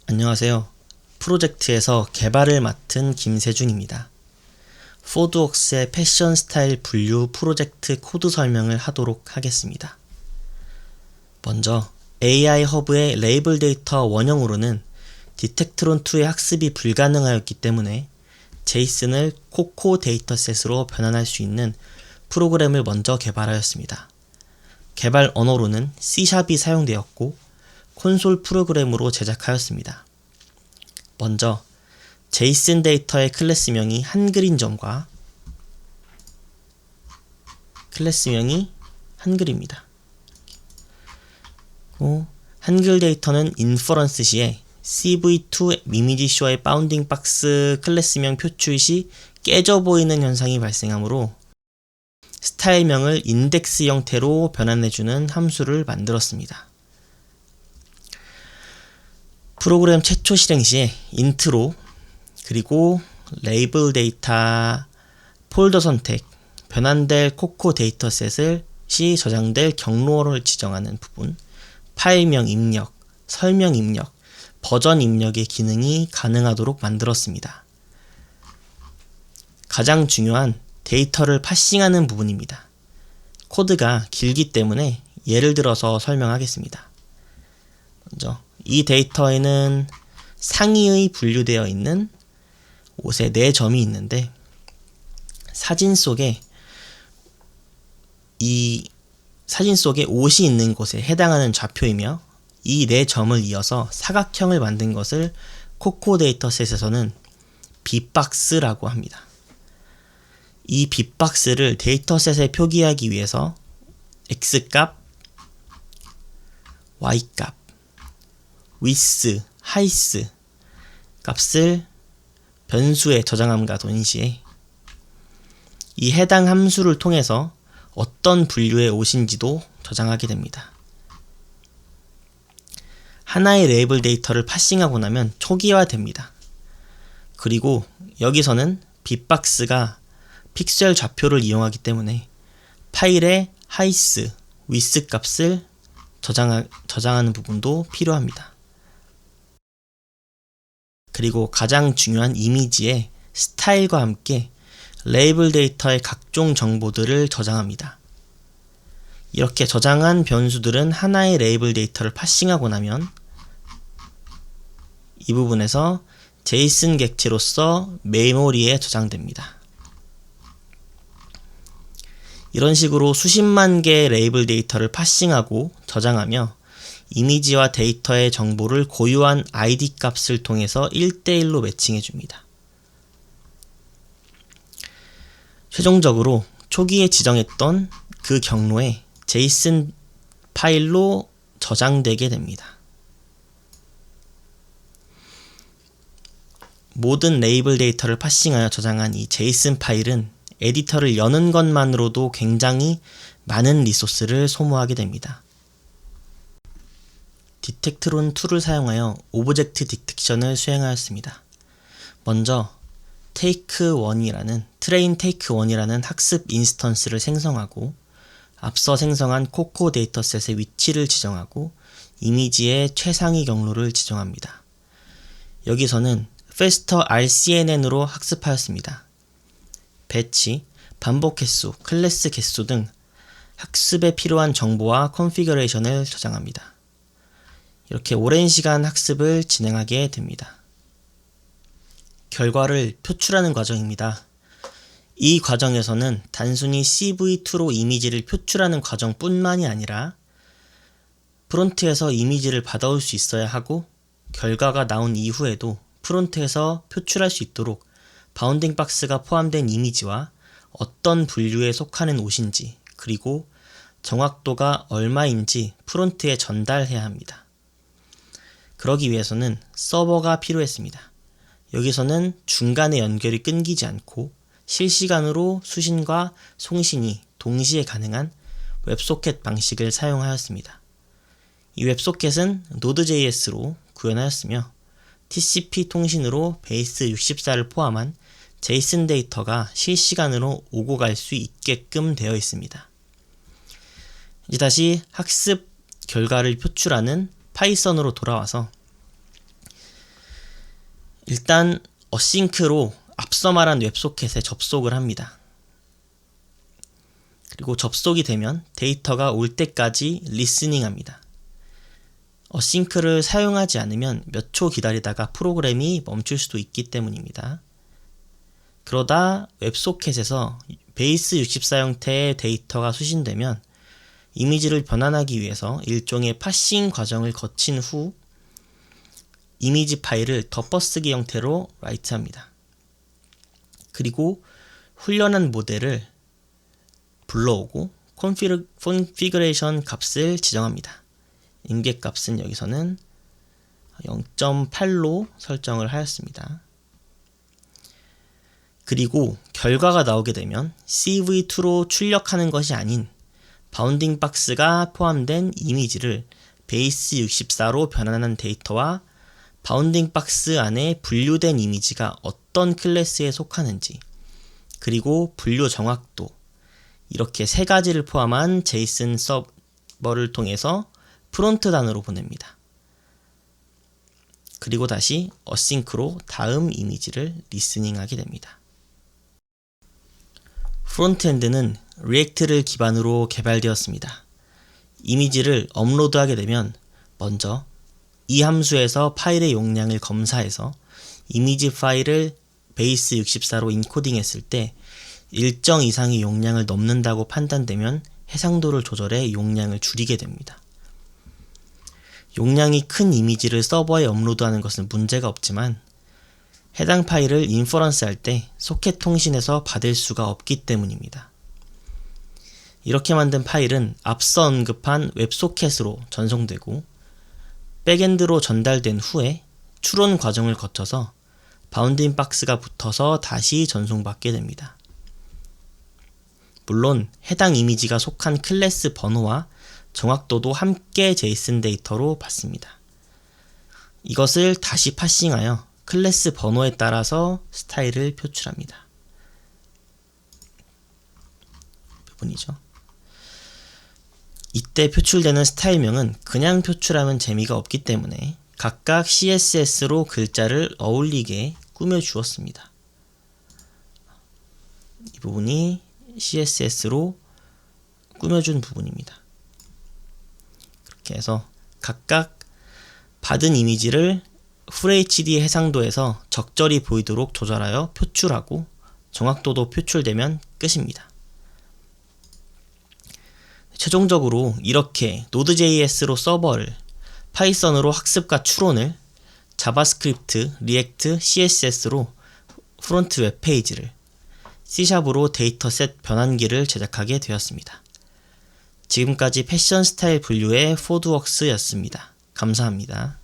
안녕하세요. 프로젝트에서 개발을 맡은 김세준입니다. 포드웍스의 패션 스타일 분류 프로젝트 코드 설명을 하도록 하겠습니다. 먼저 AI 허브의 레이블 데이터 원형으로는 디텍트론2의 학습이 불가능하였기 때문에 제이슨을 코코 데이터셋으로 변환할 수 있는 프로그램을 먼저 개발하였습니다. 개발 언어로는 C샵이 사용되었고 콘솔 프로그램으로 제작하였습니다. 먼저 제이슨 데이터의 클래스명이 한글인 점과 클래스명이 한글입니다. 한글 데이터는 인퍼런스 시에 CV2 이미지 쇼의 바운딩 박스 클래스명 표출 시 깨져 보이는 현상이 발생하므로 스타일명을 인덱스 형태로 변환해주는 함수를 만들었습니다. 프로그램 최초 실행 시에 인트로 그리고 레이블 데이터 폴더 선택, 변환될 코코 데이터셋이 저장될 경로를 지정하는 부분, 파일명 입력, 설명 입력, 버전 입력의 기능이 가능하도록 만들었습니다. 가장 중요한 데이터를 파싱하는 부분입니다. 코드가 길기 때문에 예를 들어서 설명하겠습니다. 먼저 이 데이터에는 상의의 분류되어 있는 옷의 4점이 있는데 사진 속에 옷이 있는 곳에 해당하는 좌표이며 이 4점을 이어서 사각형을 만든 것을 코코 데이터셋에서는 빅박스라고 합니다. 이 빅박스를 데이터셋에 표기하기 위해서 x값, y값, width, height 값을 변수에 저장함과 동시에 이 해당 함수를 통해서 어떤 분류의 옷인지도 저장하게 됩니다. 하나의 레이블 데이터를 파싱하고 나면 초기화됩니다. 그리고 여기서는 빅박스가 픽셀 좌표를 이용하기 때문에 파일의 height, width 값을 저장하는 부분도 필요합니다. 그리고 가장 중요한 이미지의 스타일과 함께 레이블 데이터의 각종 정보들을 저장합니다. 이렇게 저장한 변수들은 하나의 레이블 데이터를 파싱하고 나면 이 부분에서 제이슨 객체로서 메모리에 저장됩니다. 이런 식으로 수십만 개의 레이블 데이터를 파싱하고 저장하며 이미지와 데이터의 정보를 고유한 ID 값을 통해서 1대1로 매칭해 줍니다. 최종적으로 초기에 지정했던 그 경로에 제이슨 파일로 저장되게 됩니다. 모든 레이블 데이터를 파싱하여 저장한 이 제이슨 파일은 에디터를 여는 것만으로도 굉장히 많은 리소스를 소모하게 됩니다. 디텍트론2를 사용하여 오브젝트 디텍션을 수행하였습니다. 먼저 트레인 테이크 1이라는 학습 인스턴스를 생성하고 앞서 생성한 코코 데이터셋의 위치를 지정하고 이미지의 최상위 경로를 지정합니다. 여기서는 faster RCNN으로 학습하였습니다. 배치, 반복 횟수, 클래스 개수 등 학습에 필요한 정보와 컨피그레이션을 저장합니다. 이렇게 오랜 시간 학습을 진행하게 됩니다. 결과를 표출하는 과정입니다. 이 과정에서는 단순히 CV2로 이미지를 표출하는 과정뿐만이 아니라 프론트에서 이미지를 받아올 수 있어야 하고 결과가 나온 이후에도 프론트에서 표출할 수 있도록 바운딩 박스가 포함된 이미지와 어떤 분류에 속하는 옷인지 그리고 정확도가 얼마인지 프론트에 전달해야 합니다. 그러기 위해서는 서버가 필요했습니다. 여기서는 중간에 연결이 끊기지 않고 실시간으로 수신과 송신이 동시에 가능한 웹소켓 방식을 사용하였습니다. 이 웹소켓은 Node.js로 구현하였으며 TCP 통신으로 베이스 64를 포함한 제이슨 데이터가 실시간으로 오고 갈 수 있게끔 되어 있습니다. 이제 다시 학습 결과를 표출하는 파이썬으로 돌아와서 일단 어싱크로 앞서 말한 웹소켓에 접속을 합니다. 그리고 접속이 되면 데이터가 올 때까지 리스닝합니다. 어싱크를 사용하지 않으면 몇 초 기다리다가 프로그램이 멈출 수도 있기 때문입니다. 그러다 웹소켓에서 베이스 64 형태의 데이터가 수신되면 이미지를 변환하기 위해서 일종의 파싱 과정을 거친 후 이미지 파일을 덮어쓰기 형태로 라이트합니다. 그리고 훈련한 모델을 불러오고 컨피그레이션 값을 지정합니다. 임계 값은 여기서는 0.8로 설정을 하였습니다. 그리고 결과가 나오게 되면 CV2로 출력하는 것이 아닌 바운딩 박스가 포함된 이미지를 베이스 64로 변환하는 데이터와 바운딩 박스 안에 분류된 이미지가 어떤 클래스에 속하는지, 그리고 분류 정확도, 이렇게 세 가지를 포함한 제이슨 서버를 통해서 프론트단으로 보냅니다. 그리고 다시 어싱크로 다음 이미지를 리스닝하게 됩니다. 프론트엔드는 리액트를 기반으로 개발되었습니다. 이미지를 업로드하게 되면 먼저 이 함수에서 파일의 용량을 검사해서 이미지 파일을 베이스 64로 인코딩했을 때 일정 이상의 용량을 넘는다고 판단되면 해상도를 조절해 용량을 줄이게 됩니다. 용량이 큰 이미지를 서버에 업로드하는 것은 문제가 없지만 해당 파일을 인퍼런스 할 때 소켓 통신에서 받을 수가 없기 때문입니다. 이렇게 만든 파일은 앞서 언급한 웹소켓으로 전송되고 백엔드로 전달된 후에 추론 과정을 거쳐서 바운딩 박스가 붙어서 다시 전송받게 됩니다. 물론 해당 이미지가 속한 클래스 번호와 정확도도 함께 제이슨 데이터로 받습니다. 이것을 다시 파싱하여 클래스 번호에 따라서 스타일을 표출합니다. 부분이죠. 이때 표출되는 스타일명은 그냥 표출하면 재미가 없기 때문에 각각 CSS로 글자를 어울리게 꾸며 주었습니다. 이 부분이 CSS로 꾸며준 부분입니다. 그렇게 해서 각각 받은 이미지를 FHD 해상도에서 적절히 보이도록 조절하여 표출하고 정확도도 표출되면 끝입니다. 최종적으로 이렇게 Node.js로 서버를, 파이썬으로 학습과 추론을, 자바스크립트, 리액트, CSS로 프론트 웹페이지를, C샵으로 데이터셋 변환기를 제작하게 되었습니다. 지금까지 패션 스타일 분류의 포드웍스였습니다. 감사합니다.